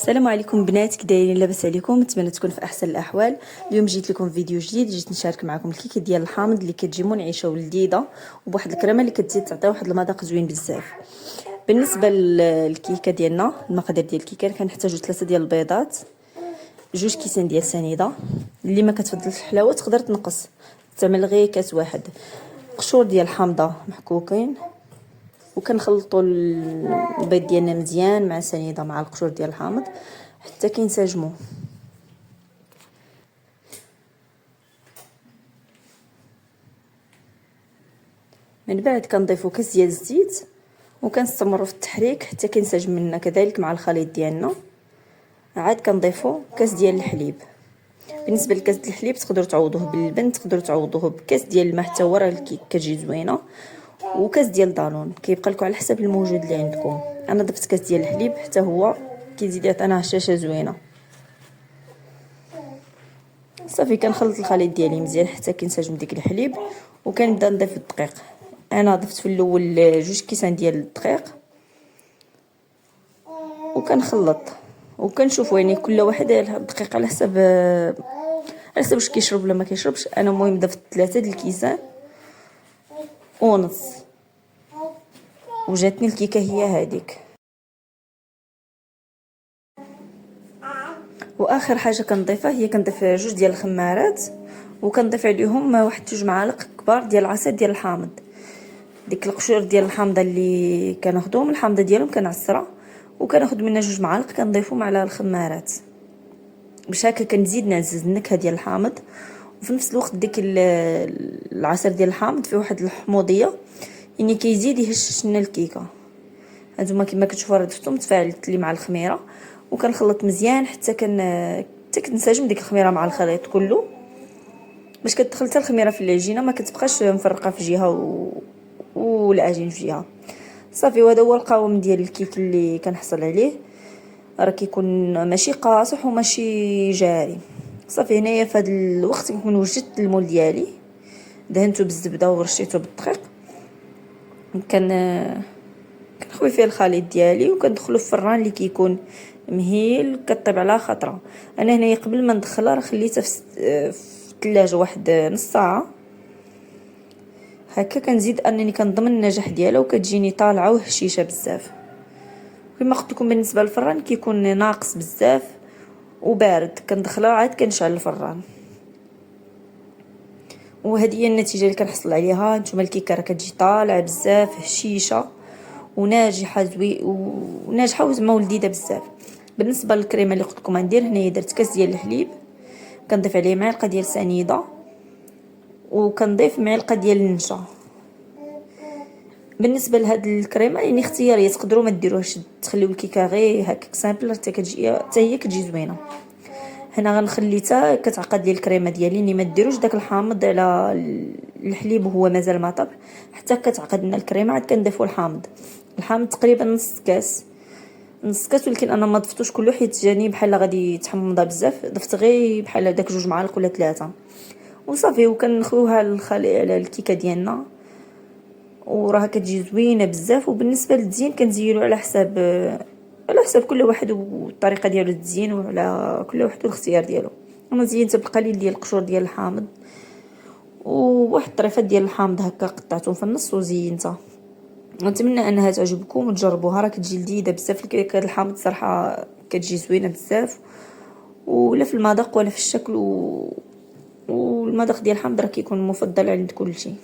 السلام عليكم بنات، كي دايرين؟ لاباس عليكم؟ نتمنى تكون في احسن الاحوال. اليوم جيت لكم فيديو جديد، جيت نشارك معكم الكيكه ديال الحامض اللي كتجي منعشه ولذيذه وبواحد الكريمه اللي كتزيد تعطي واحد المذاق زوين بزاف. بالنسبه للكيكه ديالنا، المقادير ديال الكيكه كنحتاجو 3 ديال البيضات، 2 كيسان ديال سنيده. اللي ما كتفضلش الحلاوه تقدر تنقص، تعمل غير كاس واحد. قشور ديال الحامضه محكوكين، وكنخلطوا البيض ديالنا مزيان مع السنيده مع القشور ديال الحامض حتى كينسجموا. من بعد كنضيفوا كاس ديال الزيت وكنستمروا في التحريك حتى كينسجم لنا كذلك مع الخليط ديالنا. عاد كنضيفوا كاس ديال الحليب. بالنسبه لكاس ديال الحليب تقدروا تعوضوه باللبن، تقدروا تعوضوه بكاس ديال الماء حتى هو راه الكيك كتجي زوينه، وكاس ديال دانون كيبقى لكم على حسب الموجود اللي عندكم. انا ضفت كاس ديال الحليب حتى هو كيزيد يعطينا هشاشه زوينه. صافي كنخلط الخليط ديالي مزيان حتى كينسجم ديك الحليب، وكنبدا نضيف الدقيق. انا ضفت في الاول 2 كيسان ديال الدقيق وكنخلط وكنشوف يعني كل واحد الدقيق على حسب واش كيشرب ولا ما كيشربش. انا المهم ضفت 3 د الكيسان ونص وجاتني الكيكه هي هذيك. واخر حاجه كنضيفها هي كنضيف 2 ديال الخمارات، وكنضيف عليهم 1 معالق كبار ديال العصير ديال الحامض. ديك القشور ديال الحامضه اللي كناخذهم الحامضه ديالهم كنعصرها وكناخذ منها 2 معالق كنضيفهم على الخمارات باش هكا كنزيد نعزز النكهه ديال الحامض. وفي نفس الوقت ديك العصير ديال الحامض فيه واحد الحموضيه يعني كيزيد يهشش لنا الكيكه. هانتوما كما كتشوفوا راه ضفتهم تفاعلت لي مع الخميره وكنخلط مزيان حتى كتنسجم ديك الخميره مع الخليط كله باش كتدخل حتى الخميره في العجينه ما كتبقاش مفرقه في جهه والعجين في جهه. صافي وهذا هو القوام ديال الكيك اللي كنحصل عليه، راه كيكون ماشي قاصح وماشي جاري. صافي هنايا في هذا الوقت كنكون وجدت المول ديالي، دهنته بالزبده ورشيته بالدقيق. كنخوي فيه الخليط ديالي وكندخلو في الفران اللي كيكون مهيل كطيب على خطره. انا هنايا قبل ما ندخلها راه خليتها في الثلاجه واحد نص ساعه هكا. كنزيد انني كنضمن النجاح ديالها وكتجيني طالعه وهشيشه بزاف. كما قلت لكم بالنسبه للفران كيكون ناقص بزاف وبارد، كندخلها عاد كنشعل الفران. وهذه هي النتيجه اللي كنحصل عليها. نتوما الكيكه راه كتجي طالعه بزاف هشيشه وناجحه وناجحه وزعما ولذيذه بزاف. بالنسبه للكريمه اللي قلت لكم غندير هنايا درت كاس ديال الحليب، كنضيف عليه معلقه ديال سنيده وكنضيف معلقه ديال النشا. بالنسبه لهاد الكريمه يعني اختياريه، تقدروا ما ديروهاش تخليو الكيكه غير هكاك سامبل حتى هي كتجي زوينه. هنا غنخلي حتى كتعقد لي الكريمه ديالي اني ما ديروش داك الحامض على الحليب وهو مازال ما طاب حتى كتعقد لنا الكريمه. عاد كنضيفوا الحامض تقريبا نص كاس، ولكن انا ما ضفتوش كله حيت جاني بحال غادي يتحمض بزاف، ضفت غير بحال داك 2 معالق ولا 3 وصافي. وكنخويوها على الكيكه ديالنا وراها كتجي زوينه بزاف. وبالنسبه للتزيين كنزينو على حساب كل واحد والطريقه ديالو التزيين، وعلى كل واحد والاختيار ديالو. انا زينت بقليل ديال القشور ديال الحامض وواحد الطريفات ديال الحامض هكا قطعتهم في النص وزينتها. نتمنى انها تعجبكم وتجربوها، راه كتجي لذيذه بزاف. الكيكه الحامض صراحه كتجي زوينه بزاف، ولا في المذاق ولا في الشكل والمذاق ديال الحامض راه كيكون مفضل عند كل شيء.